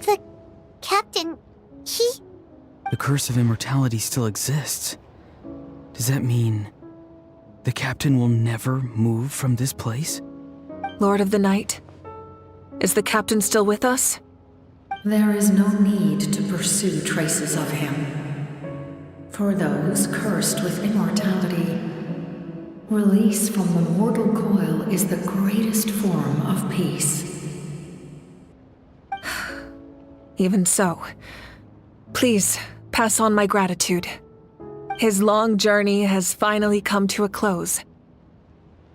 The captain, The curse of immortality still exists. Does that mean the captain will never move from this place? Lord of the Night, is the captain still with us? There is no need to pursue traces of him. For those cursed with immortality, release from the mortal coil is the greatest form of peace. Even so, please pass on my gratitude. His long journey has finally come to a close.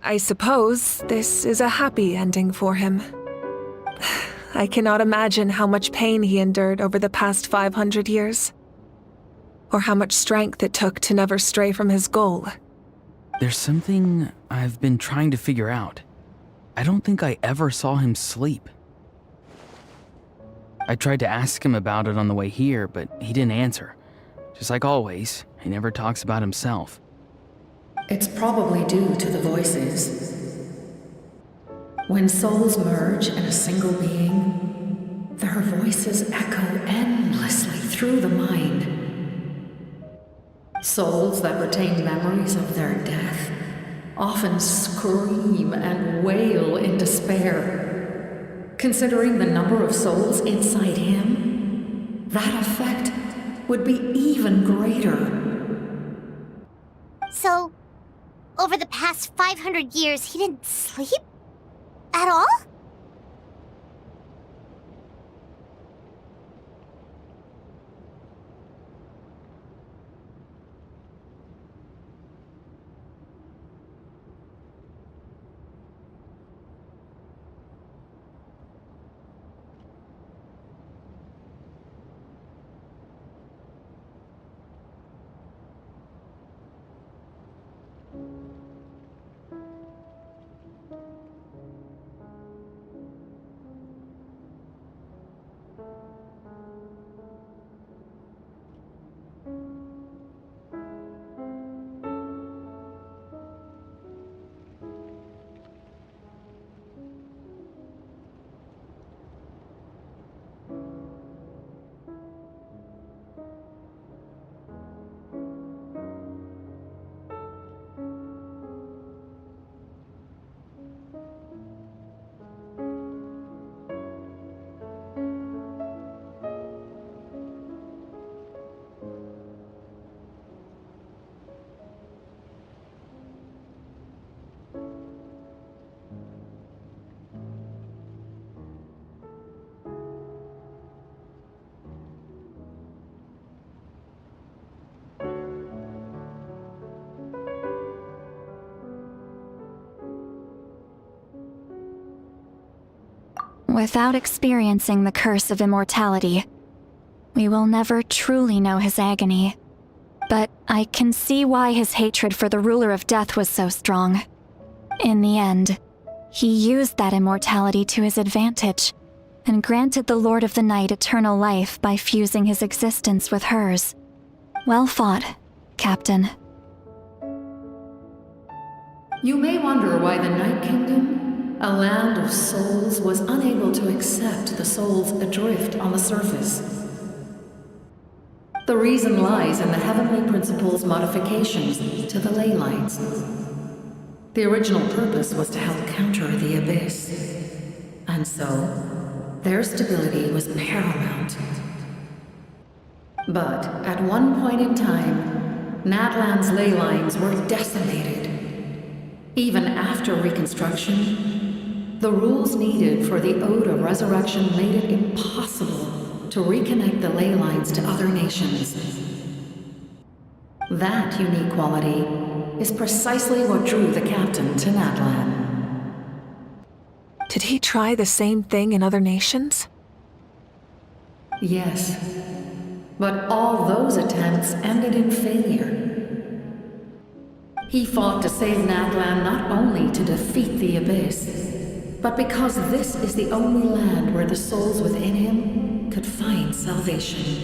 I suppose this is a happy ending for him. I cannot imagine how much pain he endured over the past 500 years, or how much strength it took to never stray from his goal. There's something I've been trying to figure out. I don't think I ever saw him sleep. I tried to ask him about it on the way here, but he didn't answer. Just like always, he never talks about himself. It's probably due to the voices. When souls merge in a single being, their voices echo endlessly through the mind. Souls that retain memories of their death often scream and wail in despair. Considering the number of souls inside him, that effect would be even greater. so over the past 500 years, he didn't sleep? At all? Without experiencing the curse of immortality, we will never truly know his agony. But I can see why his hatred for the ruler of death was so strong. In the end, he used that immortality to his advantage, and granted the Lord of the Night eternal life by fusing his existence with hers. Well fought, Captain. You may wonder why the Night Kingdom, a land of souls, was unable to accept the souls adrift on the surface. The reason lies in the Heavenly Principle's modifications to the ley lines. The original purpose was to help counter the Abyss, and so their stability was paramount. But at one point in time, Natlan's ley lines were decimated. Even after reconstruction, the rules needed for the Ode of Resurrection made it impossible to reconnect the ley lines to other nations. That unique quality is precisely what drew the captain to Natlan. Did he try the same thing in other nations? Yes, but all those attempts ended in failure. He fought to save Natlan not only to defeat the Abyss, but because this is the only land where the souls within him could find salvation.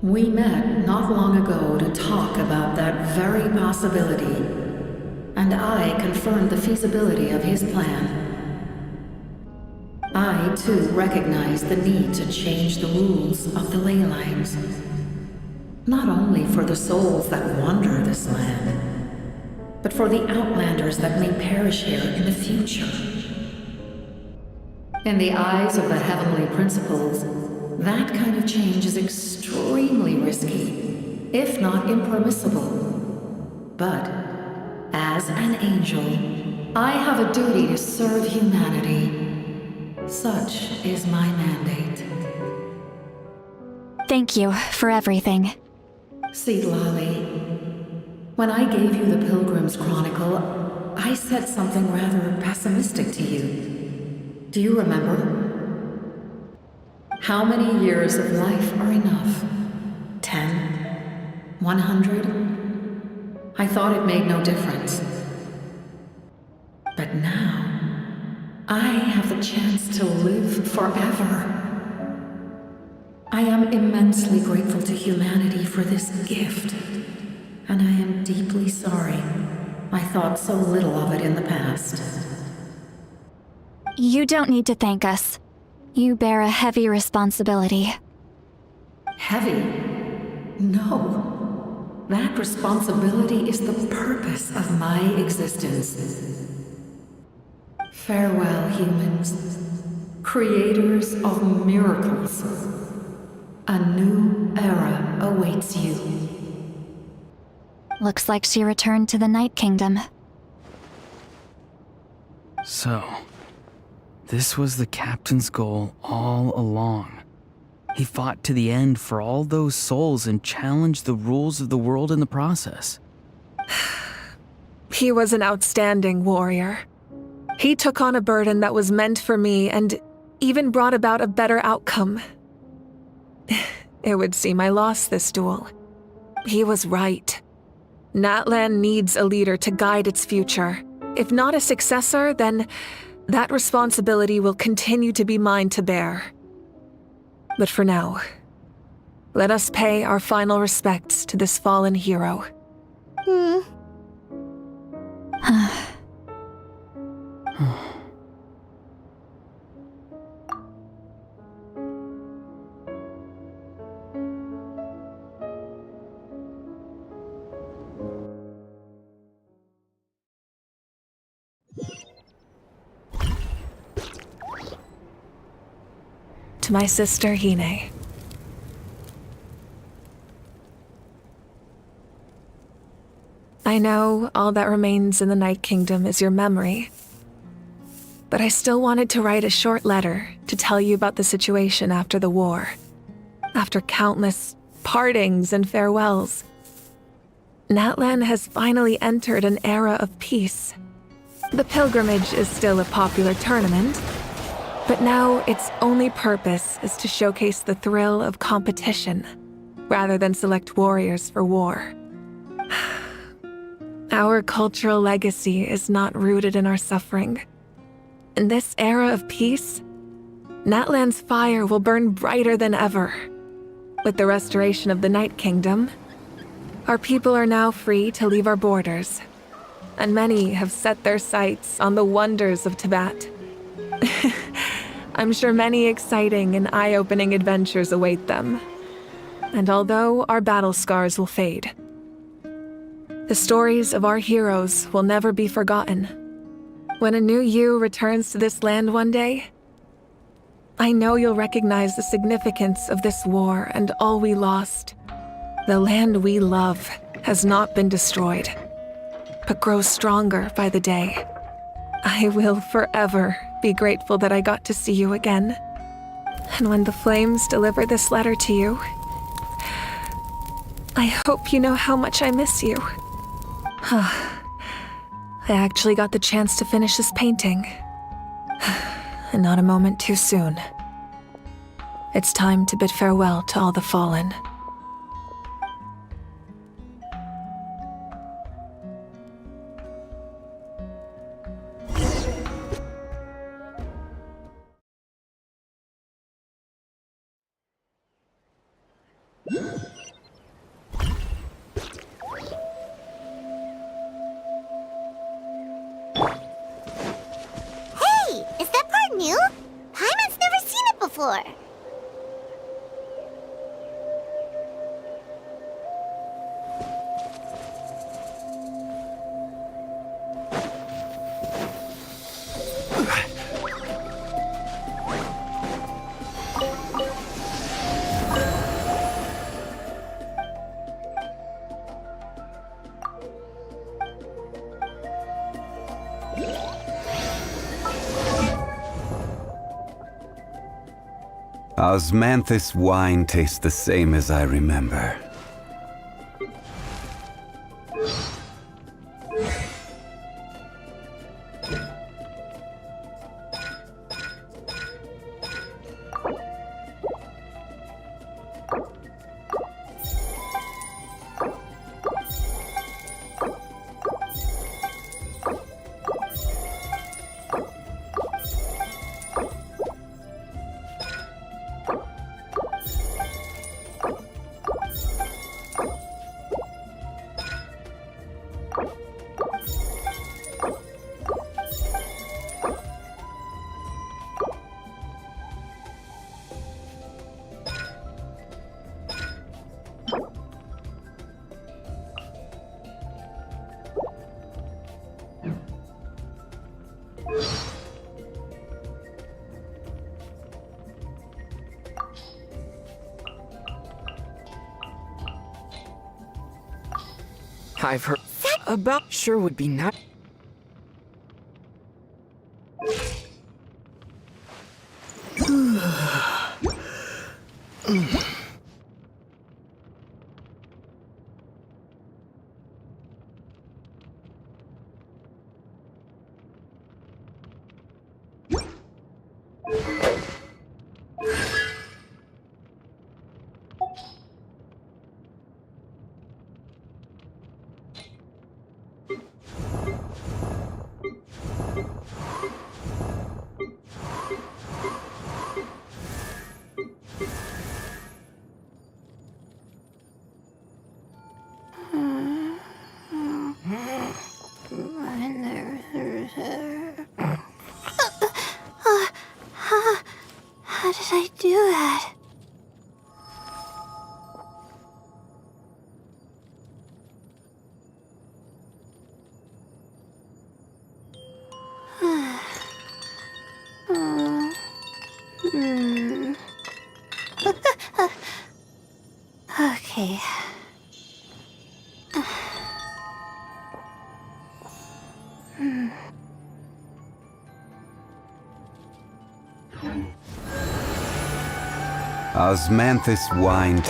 We met not long ago to talk about that very possibility, and I confirmed the feasibility of his plan. I, too, recognize the need to change the rules of the ley lines. Not only for the souls that wander this land, but for the outlanders that may perish here in the future. In the eyes of the heavenly principles, that kind of change is extremely risky, if not impermissible. But, as an angel, I have a duty to serve humanity. Such is my mandate. Thank you for everything. Citlali, when I gave you the Pilgrim's Chronicle, I said something rather pessimistic to you. Do you remember? How many years of life are enough? 10? 100? I thought it made no difference. But now, I have the chance to live forever. I am immensely grateful to humanity for this gift, and I am deeply sorry I thought so little of it in the past. You don't need to thank us. You bear a heavy responsibility. Heavy? No. That responsibility is the purpose of my existence. Farewell, humans. Creators of miracles. A new era awaits you. Looks like she returned to the Night Kingdom. So, this was the captain's goal all along. He fought to the end for all those souls and challenged the rules of the world in the process. He was an outstanding warrior. He took on a burden that was meant for me and even brought about a better outcome. It would seem I lost this duel. He was right. Natlan needs a leader to guide its future. If not a successor, then that responsibility will continue to be mine to bear. But for now, let us pay our final respects to this fallen hero. To my sister, Hine. I know all that remains in the Night Kingdom is your memory, but I still wanted to write a short letter to tell you about the situation after the war. After countless partings and farewells, Natlan has finally entered an era of peace. The pilgrimage is still a popular tournament, but now its only purpose is to showcase the thrill of competition, rather than select warriors for war. Our cultural legacy is not rooted in our suffering. In this era of peace, Natlan's fire will burn brighter than ever. With the restoration of the Night Kingdom, our people are now free to leave our borders, and many have set their sights on the wonders of Teyvat. I'm sure many exciting and eye-opening adventures await them. And although our battle scars will fade, the stories of our heroes will never be forgotten. When a new you returns to this land one day, I know you'll recognize the significance of this war and all we lost. The land we love has not been destroyed, but grows stronger by the day. I will forever be grateful that I got to see you again. And when the flames deliver this letter to you, I hope you know how much I miss you. I actually got the chance to finish this painting. And not a moment too soon. It's time to bid farewell to all the fallen. floor. Osmanthus wine tastes the same as I remember. I've heard about sure would be not. How did I do that? Okay. Osmanthus wine.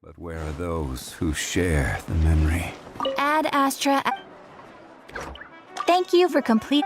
But where are those who share the memory? Ad Astra. Thank you for complete.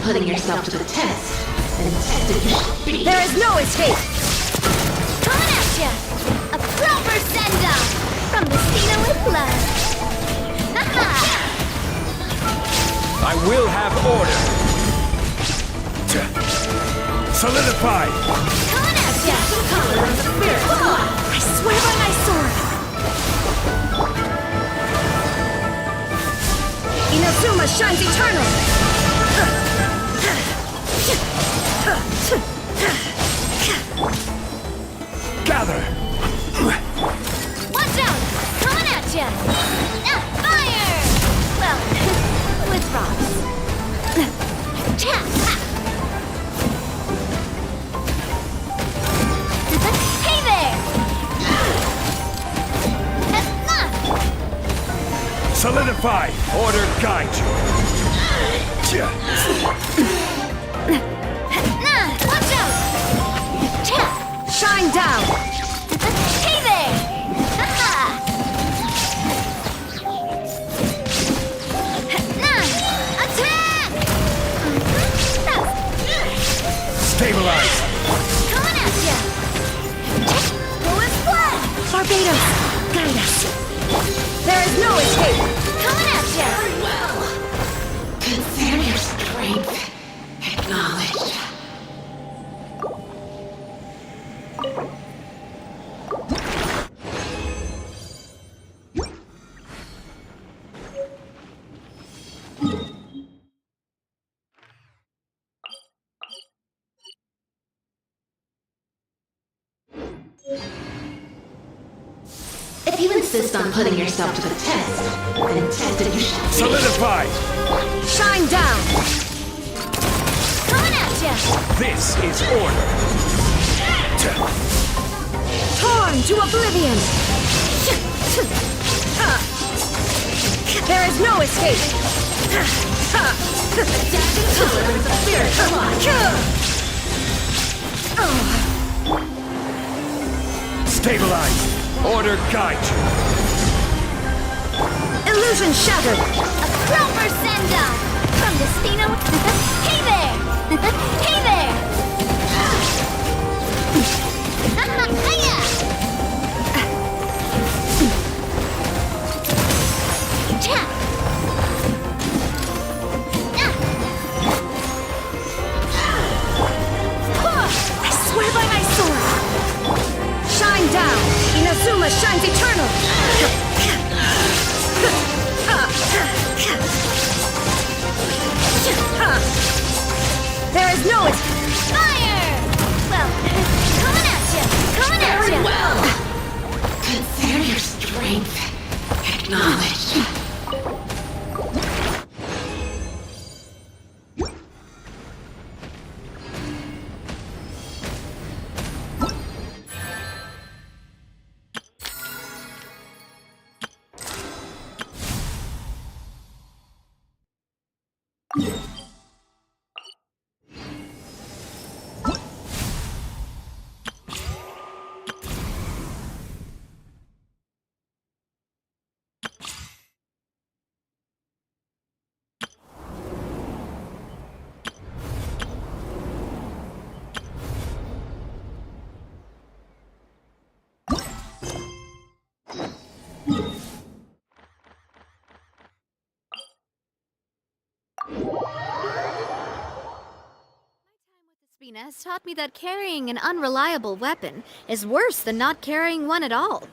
putting yourself to the test, then tested you should be. There is no escape! Coming at ya! A proper send-off! From the Cena with blood! Haha! I will have order. Solidify! Coming at ya! Color of the spirit. I swear by my sword! Inazuma shines eternal! Gather! Watch out! Coming at ya! Fire! Well, with rocks. Hey there! Solidify! Order guide you! Watch out! Shine down! Hey there! Attack! Stabilize! Coming at ya! Full splash! Barbados, guide us! There is no escape! Coming at ya! Very well. Consider your strength acknowledged. If you insist on putting yourself to the test, then tested you should be. Solidify! Shine down! Coming at ya! This is order! Torn to oblivion! There is no escape! Adapting color of the spirit. Stabilize! Order guide you! Illusion shattered! A proper send-off! From the Spino... Hey there! Hey there! Hiya! Chat! I swear by my sword! Shine down! Inazuma shines eternal! There is no fire! Well, coming at ya! Coming at Very ya! well. Consider your strength acknowledged. Spina has taught me that carrying an unreliable weapon is worse than not carrying one at all.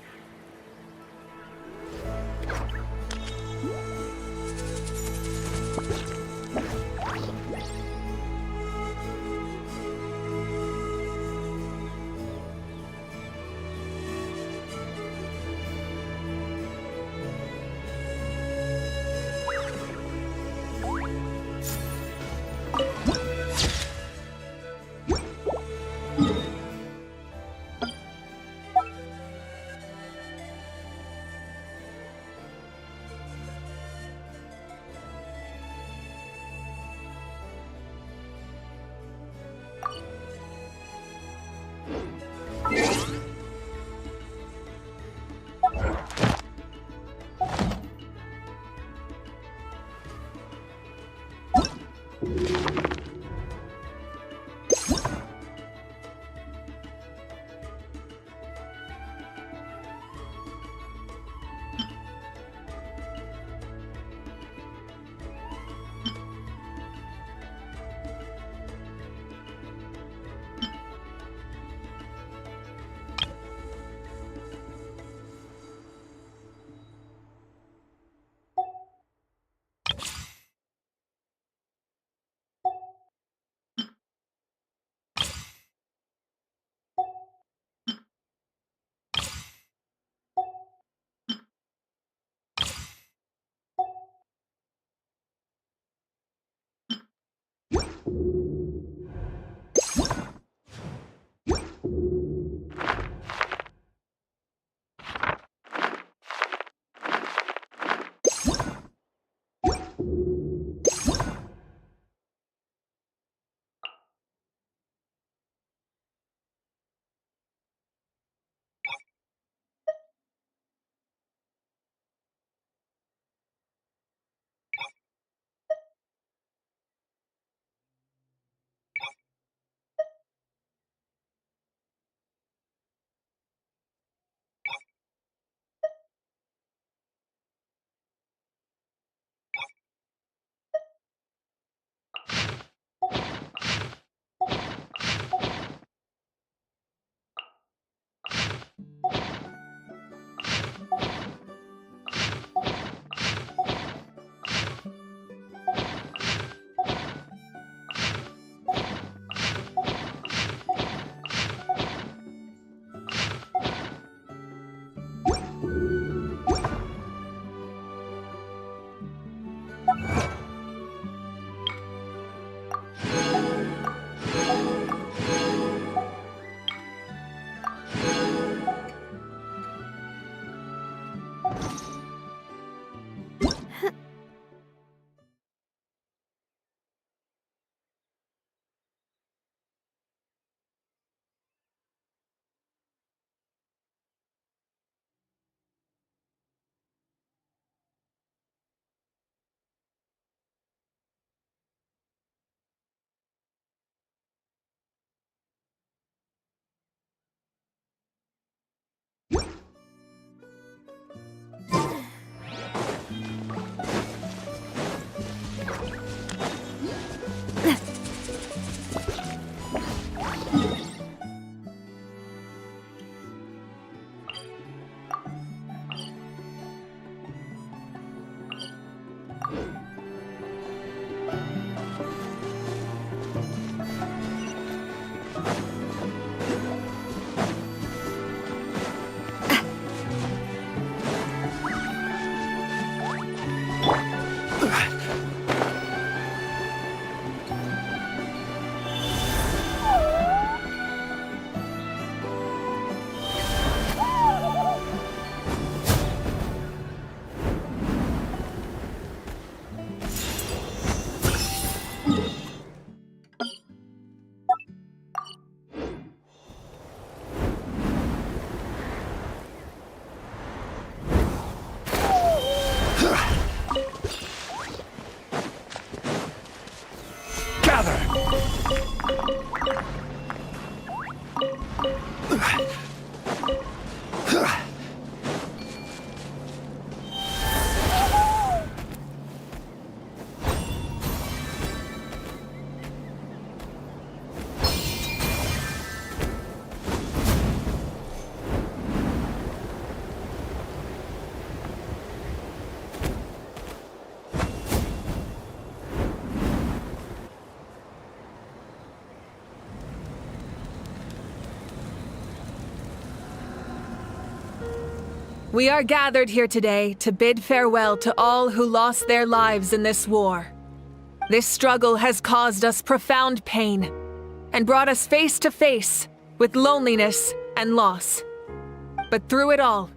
We are gathered here today to bid farewell to all who lost their lives in this war. This struggle has caused us profound pain and brought us face to face with loneliness and loss. But through it all,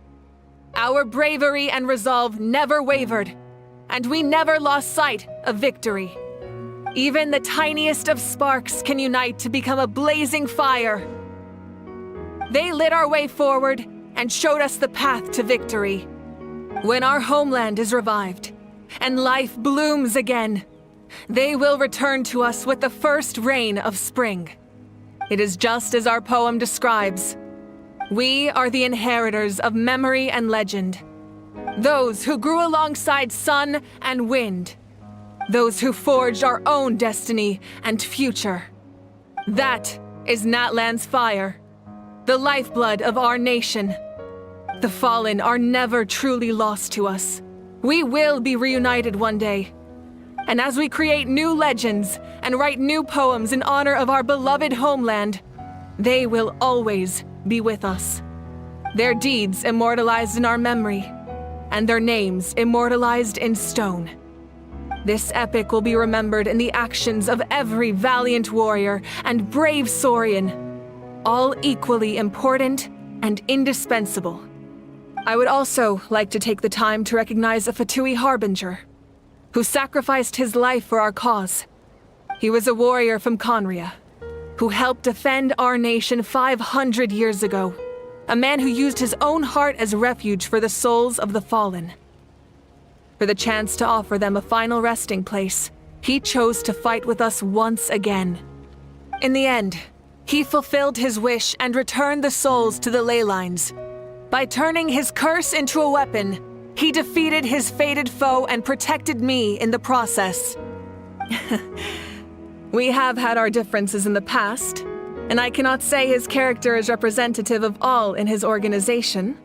our bravery and resolve never wavered, and we never lost sight of victory. Even the tiniest of sparks can unite to become a blazing fire. They lit our way forward and showed us the path to victory. When our homeland is revived and life blooms again, they will return to us with the first rain of spring. It is just as our poem describes. We are the inheritors of memory and legend. Those who grew alongside sun and wind. Those who forged our own destiny and future. That is Natlan's fire, the lifeblood of our nation. The fallen are never truly lost to us. We will be reunited one day. And as we create new legends and write new poems in honor of our beloved homeland, they will always be with us. Their deeds immortalized in our memory, and their names immortalized in stone. This epic will be remembered in the actions of every valiant warrior and brave Saurian, all equally important and indispensable. I would also like to take the time to recognize a Fatui Harbinger, who sacrificed his life for our cause. He was a warrior from Conria, who helped defend our nation 500 years ago, a man who used his own heart as refuge for the souls of the fallen. For the chance to offer them a final resting place, he chose to fight with us once again. In the end, he fulfilled his wish and returned the souls to the ley lines. By turning his curse into a weapon, he defeated his fated foe and protected me in the process. We have had our differences in the past, and I cannot say his character is representative of all in his organization.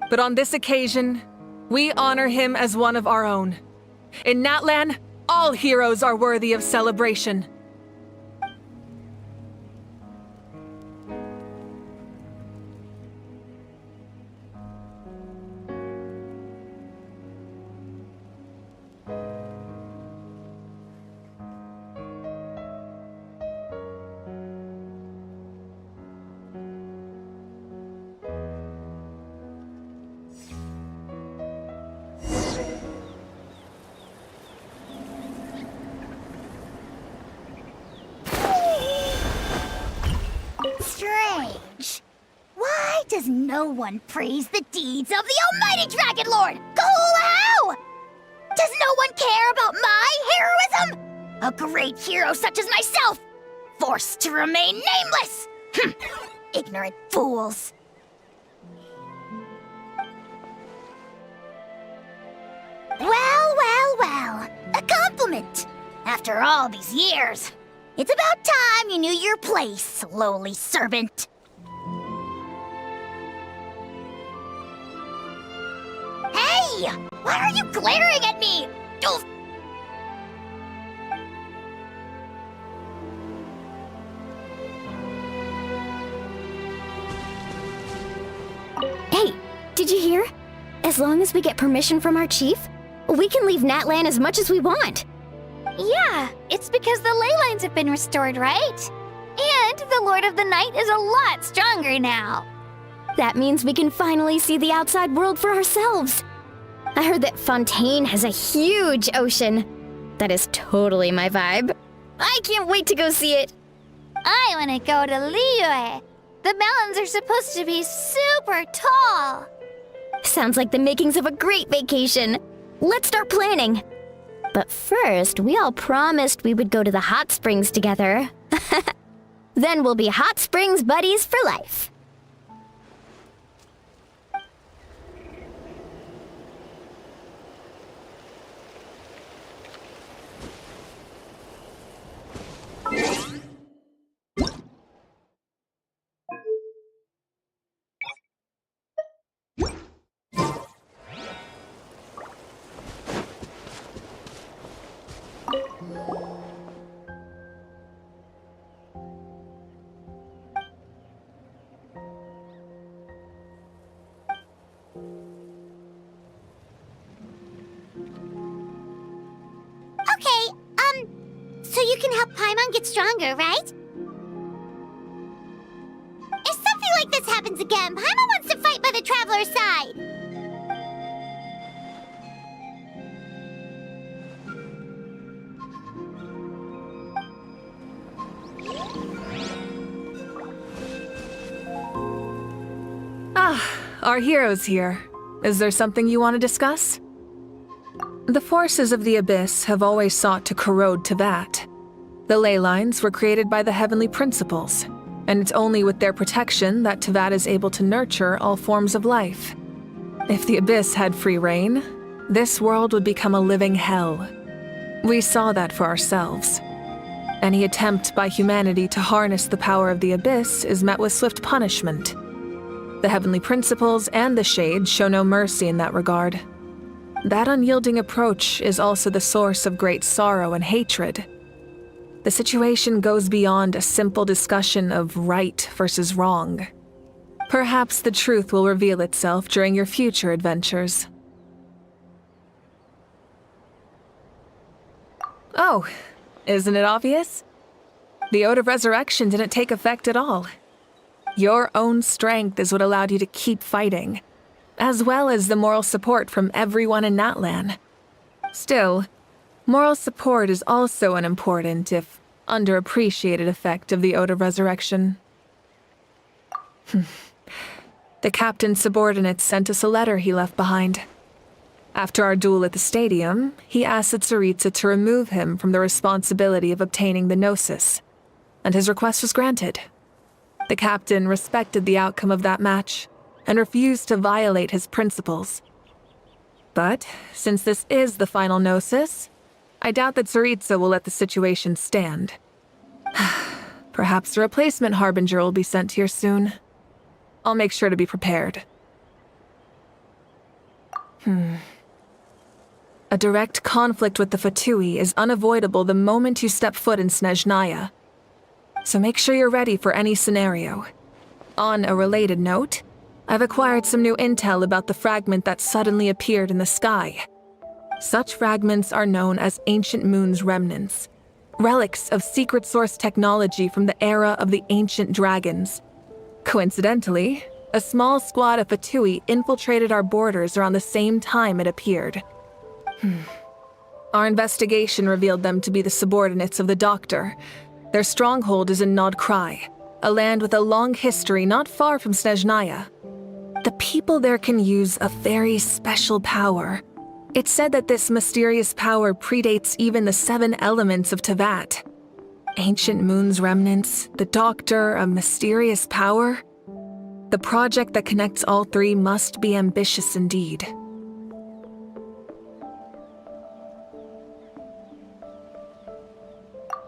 But on this occasion, we honor him as one of our own. In Natlan, all heroes are worthy of celebration. Strange. Why does no one praise the deeds of the almighty Dragon Lord, Kahulahau? Does no one care about my heroism? A great hero such as myself, forced to remain nameless! Ignorant fools. Well, a compliment. After all these years, it's about time you knew your place, lowly servant. Hey! Why are you glaring at me? Oof. Did you hear? As long as we get permission from our chief, we can leave Natlan as much as we want. Yeah, it's because the ley lines have been restored, right? And the Lord of the Night is a lot stronger now. That means we can finally see the outside world for ourselves. I heard that Fontaine has a huge ocean. That is totally my vibe. I can't wait to go see it. I want to go to Liyue. The mountains are supposed to be super tall. Sounds like the makings of a great vacation. Let's start planning. But first, we all promised we would go to the hot springs together. Then we'll be hot springs buddies for life. Okay, so you can help Paimon get stronger, right? If something like this happens again, Paimon wants to fight by the Traveler's side. Our hero's here. Is there something you want to discuss? The forces of the Abyss have always sought to corrode Teyvat. The ley lines were created by the heavenly principles, and it's only with their protection that Teyvat is able to nurture all forms of life. If the Abyss had free reign, this world would become a living hell. We saw that for ourselves. Any attempt by humanity to harness the power of the Abyss is met with swift punishment. The heavenly principles and the Shade show no mercy in that regard. That unyielding approach is also the source of great sorrow and hatred. The situation goes beyond a simple discussion of right versus wrong. Perhaps the truth will reveal itself during your future adventures. Oh, isn't it obvious? The Ode of Resurrection didn't take effect at all. Your own strength is what allowed you to keep fighting, as well as the moral support from everyone in Natlan. Still, moral support is also an important, if underappreciated, effect of the Ode of Resurrection. The captain's subordinates sent us a letter he left behind. After our duel at the stadium, he asked Tsaritsa to remove him from the responsibility of obtaining the Gnosis, and his request was granted. The captain respected the outcome of that match and refused to violate his principles. But since this is the final Gnosis, I doubt that Tsaritsa will let the situation stand. Perhaps a replacement Harbinger will be sent here soon. I'll make sure to be prepared. A direct conflict with the Fatui is unavoidable the moment you step foot in Snezhnaya. So make sure you're ready for any scenario. On a related note, I've acquired some new intel about the fragment that suddenly appeared in the sky. Such fragments are known as Ancient Moon's remnants, relics of secret source technology from the era of the ancient dragons. Coincidentally, a small squad of Fatui infiltrated our borders around the same time it appeared. Our investigation revealed them to be the subordinates of the Doctor. Their stronghold is in Nod Krai, a land with a long history not far from Snezhnaya. The people there can use a very special power. It's said that this mysterious power predates even the 7 elements of Teyvat. Ancient Moon's remnants, the Doctor, a mysterious power. The project that connects all 3 must be ambitious indeed.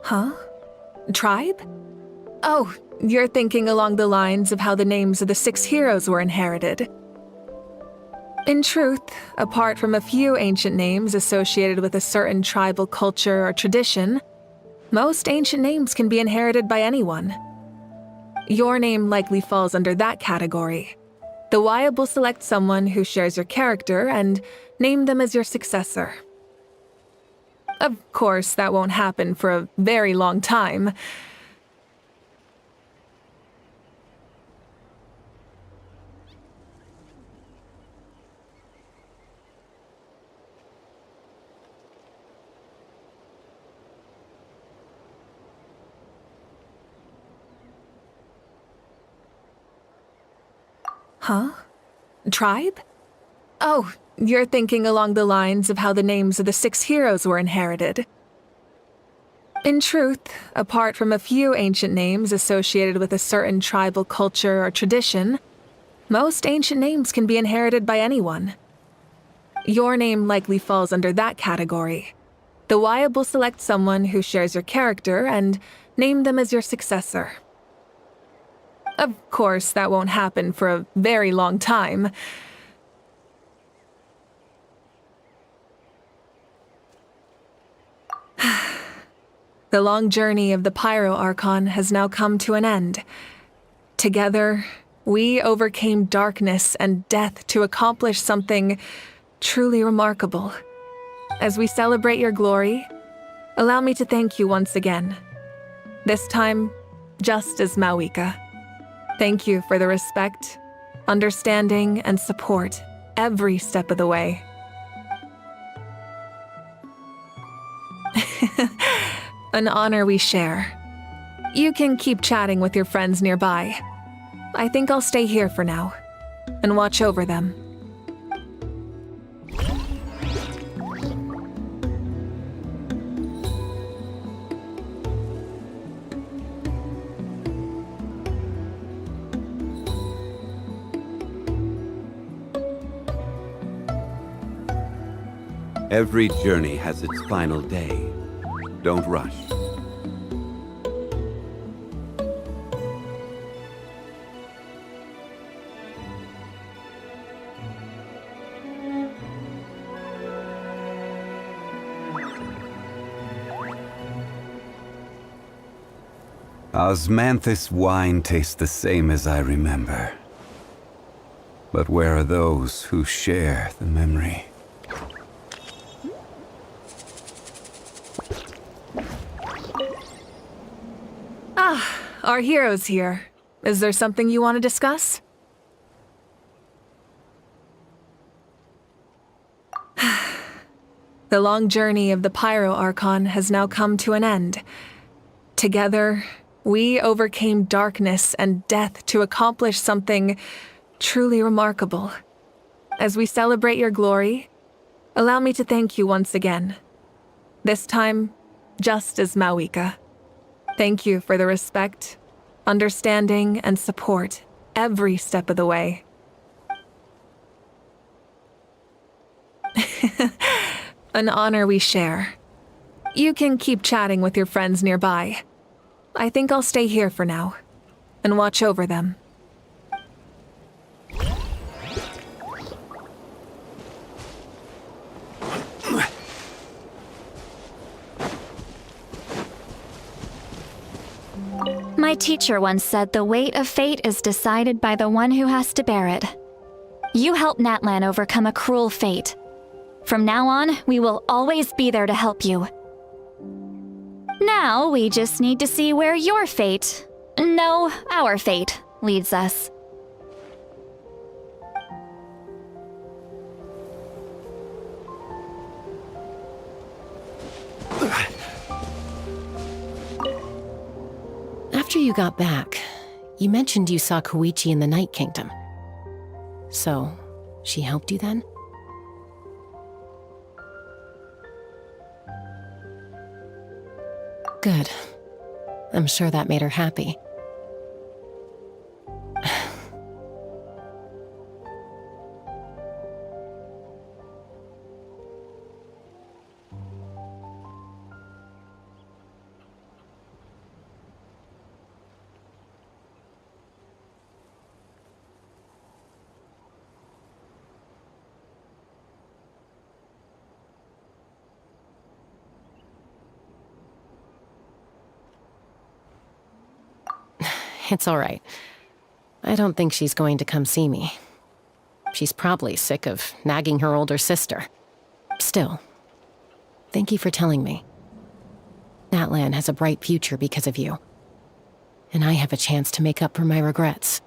Huh? Tribe? Oh, you're thinking along the lines of how the names of the 6 heroes were inherited. In truth, apart from a few ancient names associated with a certain tribal culture or tradition, most ancient names can be inherited by anyone. Your name likely falls under that category. The Wyab will select someone who shares your character and name them as your successor. Of course, that won't happen for a very long time. Huh? Tribe? Oh, you're thinking along the lines of how the names of the 6 heroes were inherited. In truth, apart from a few ancient names associated with a certain tribal culture or tradition, most ancient names can be inherited by anyone. Your name likely falls under that category. The Wyab will select someone who shares your character and name them as your successor. Of course, that won't happen for a very long time. The long journey of the Pyro Archon has now come to an end. Together, we overcame darkness and death to accomplish something truly remarkable. As we celebrate your glory, allow me to thank you once again. This time, just as Mavuika. Thank you for the respect, understanding, and support every step of the way. An honor we share. You can keep chatting with your friends nearby. I think I'll stay here for now and watch over them. Every journey has its final day. Don't rush. Osmanthus wine tastes the same as I remember. But where are those who share the memory? Our hero's here. Is there something you want to discuss? The long journey of the Pyro Archon has now come to an end. Together, we overcame darkness and death to accomplish something truly remarkable. As we celebrate your glory, allow me to thank you once again. This time, just as Mavuika. Thank you for the respect, understanding, and support every step of the way. An honor we share. You can keep chatting with your friends nearby. I think I'll stay here for now and watch over them. My teacher once said the weight of fate is decided by the one who has to bear it. You helped Natlan overcome a cruel fate. From now on, we will always be there to help you. Now, we just need to see where your fate, no, our fate, leads us. After you got back, you mentioned you saw Koichi in the Night Kingdom. So, she helped you then? Good. I'm sure that made her happy. It's all right. I don't think she's going to come see me. She's probably sick of nagging her older sister. Still, thank you for telling me. Natlan has a bright future because of you. And I have a chance to make up for my regrets.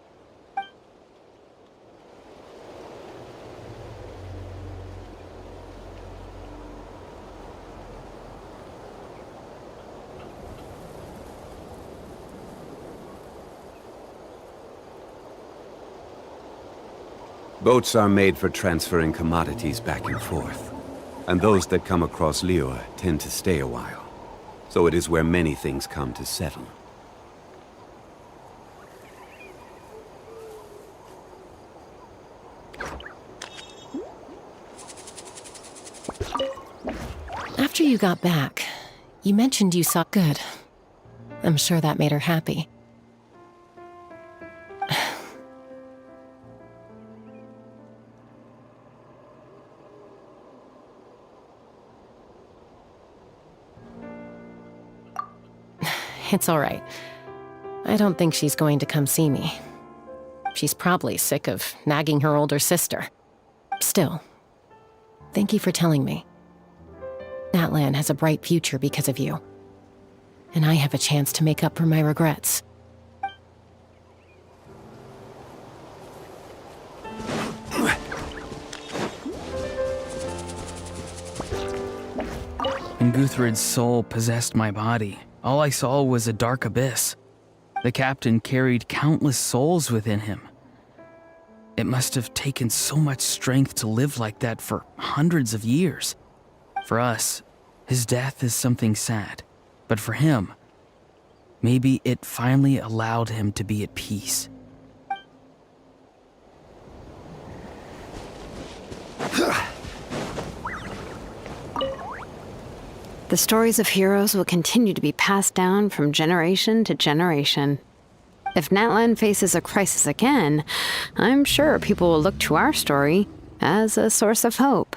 Boats are made for transferring commodities back and forth. And those that come across Liyue tend to stay a while. So it is where many things come to settle. After you got back, you mentioned you saw good. I'm sure that made her happy. It's all right. I don't think she's going to come see me. She's probably sick of nagging her older sister. Still, thank you for telling me. Natlan has a bright future because of you. And I have a chance to make up for my regrets. When Guthred's soul possessed my body, all I saw was a dark abyss. The captain carried countless souls within him. It must have taken so much strength to live like that for hundreds of years. For us, his death is something sad. But for him, maybe it finally allowed him to be at peace. The stories of heroes will continue to be passed down from generation to generation. If Natlan faces a crisis again, I'm sure people will look to our story as a source of hope.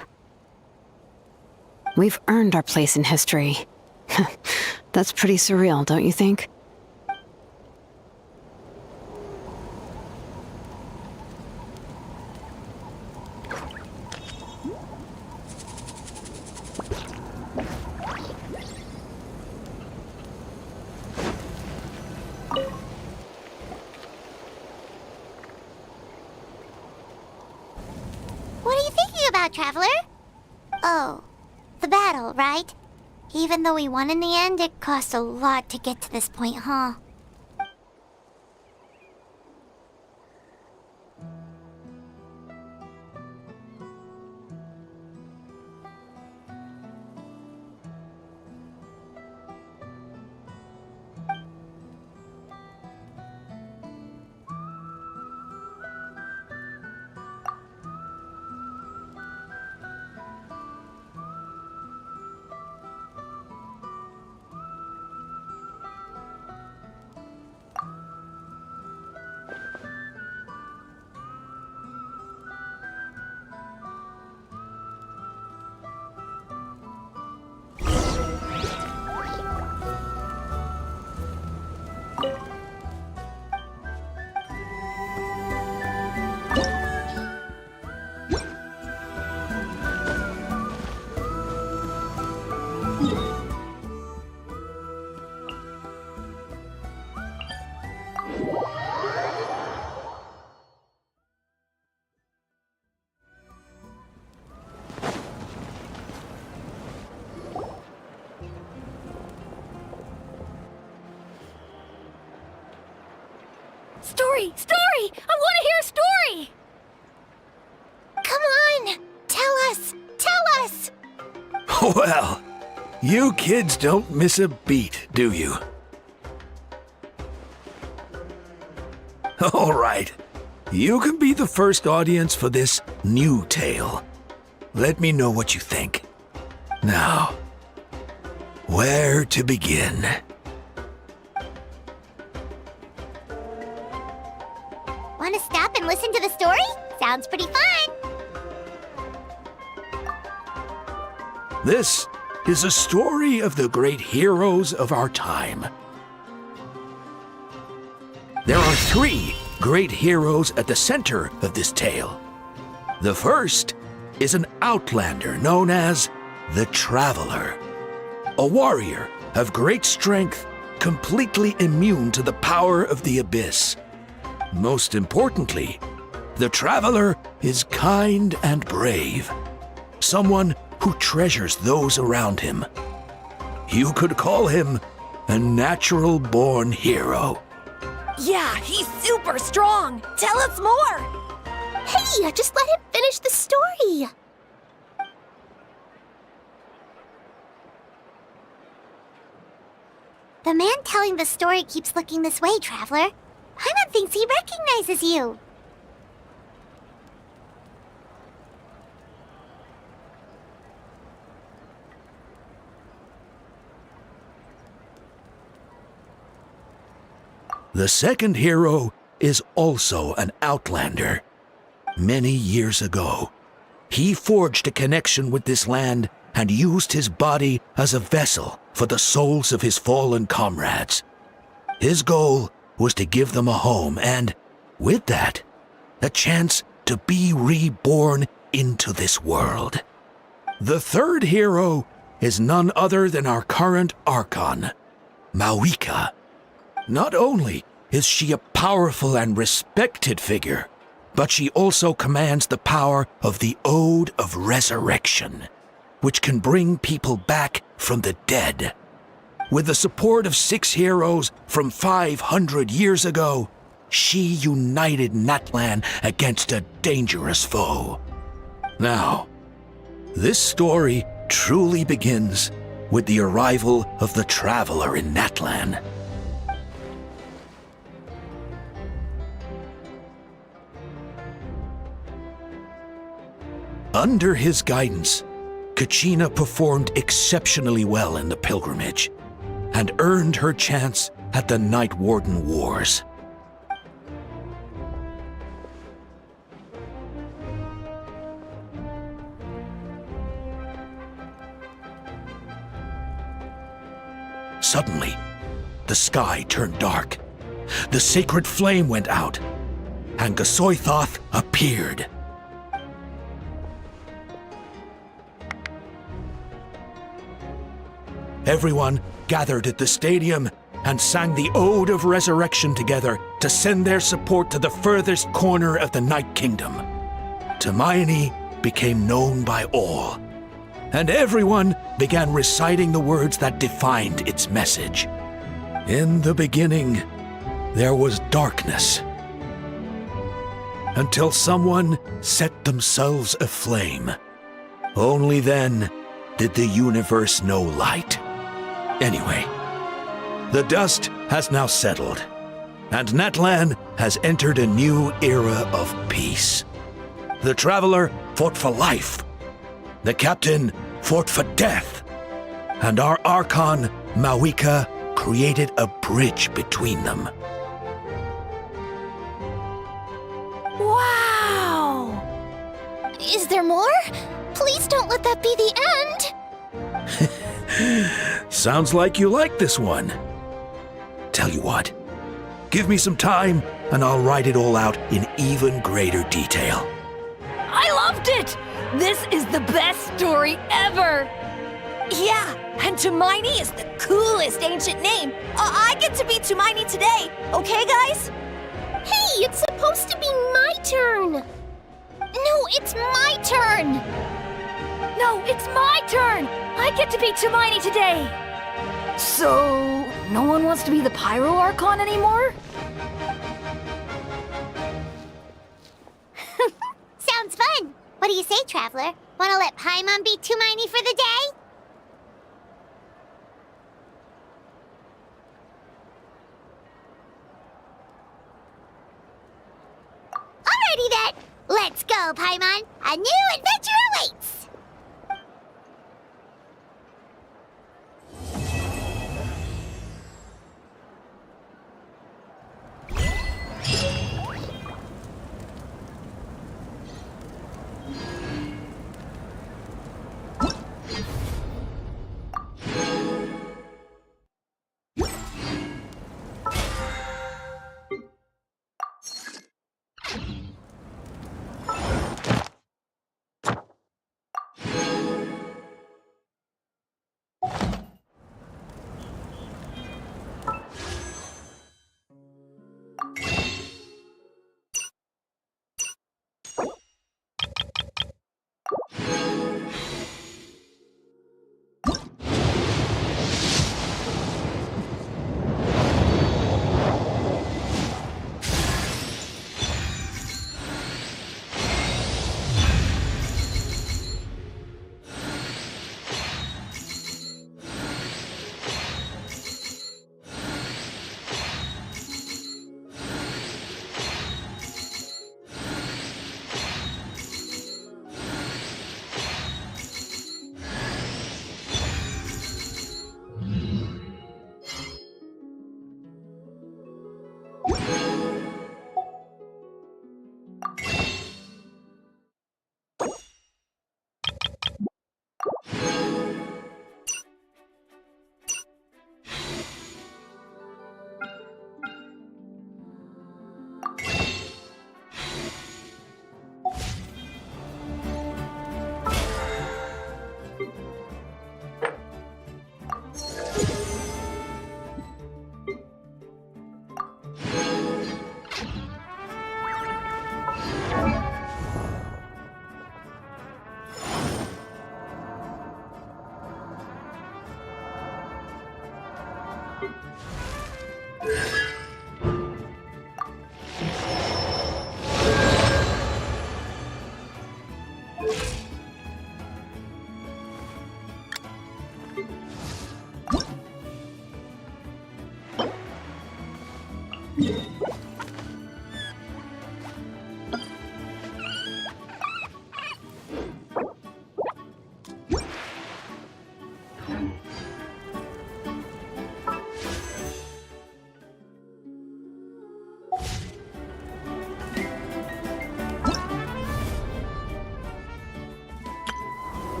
We've earned our place in history. That's pretty surreal, don't you think? What are you thinking about, Traveler? Oh, the battle, right? Even though we won in the end, it cost a lot to get to this point, huh? Story! Story! I want to hear a story! Come on! Tell us! Tell us! Well, you kids don't miss a beat, do you? All right. You can be the first audience for this new tale. Let me know what you think. Now, where to begin? Want to stop and listen to the story? Sounds pretty fun! This is a story of the great heroes of our time. There are 3 great heroes at the center of this tale. The first is an outlander known as the Traveler, a warrior of great strength, completely immune to the power of the Abyss. Most importantly, the Traveler is kind and brave, someone who treasures those around him. You could call him a natural-born hero. Yeah, he's super strong. Tell us more. Hey, just let him finish the story. The man telling the story keeps looking this way, Traveler. Paimon thinks he recognizes you. The second hero is also an outlander. Many years ago, he forged a connection with this land and used his body as a vessel for the souls of his fallen comrades. His goal was to give them a home and, with that, a chance to be reborn into this world. The third hero is none other than our current Archon, Mavuika. Not only is she a powerful and respected figure, but she also commands the power of the Ode of Resurrection, which can bring people back from the dead. With the support of 6 heroes from 500 years ago, she united Natlan against a dangerous foe. Now, this story truly begins with the arrival of the Traveler in Natlan. Under his guidance, Kachina performed exceptionally well in the pilgrimage and earned her chance at the Night Warden Wars. Suddenly, the sky turned dark, the sacred flame went out, and Gasoithoth appeared. Everyone gathered at the stadium and sang the Ode of Resurrection together to send their support to the furthest corner of the Night Kingdom. Hermione became known by all, and everyone began reciting the words that defined its message. In the beginning, there was darkness, until someone set themselves aflame. Only then did the universe know light. Anyway, the dust has now settled, and Natlan has entered a new era of peace. The Traveler fought for life, the Captain fought for death, and our Archon, Mavuika, created a bridge between them. Wow! Is there more? Please don't let that be the end! Sounds like you like this one. Tell you what, give me some time and I'll write it all out in even greater detail. I loved it! This is the best story ever! Yeah, and Hermione is the coolest ancient name. I get to be Hermione today, okay guys? Hey, it's supposed to be my turn! No, it's my turn! No, it's my turn! I get to be Hermione today! So, no one wants to be the Pyro Archon anymore? Sounds fun! What do you say, Traveler? Wanna let Paimon be Hermione for the day? Alrighty then! Let's go, Paimon! A new adventure awaits!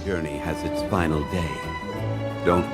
journey has its final day. Don't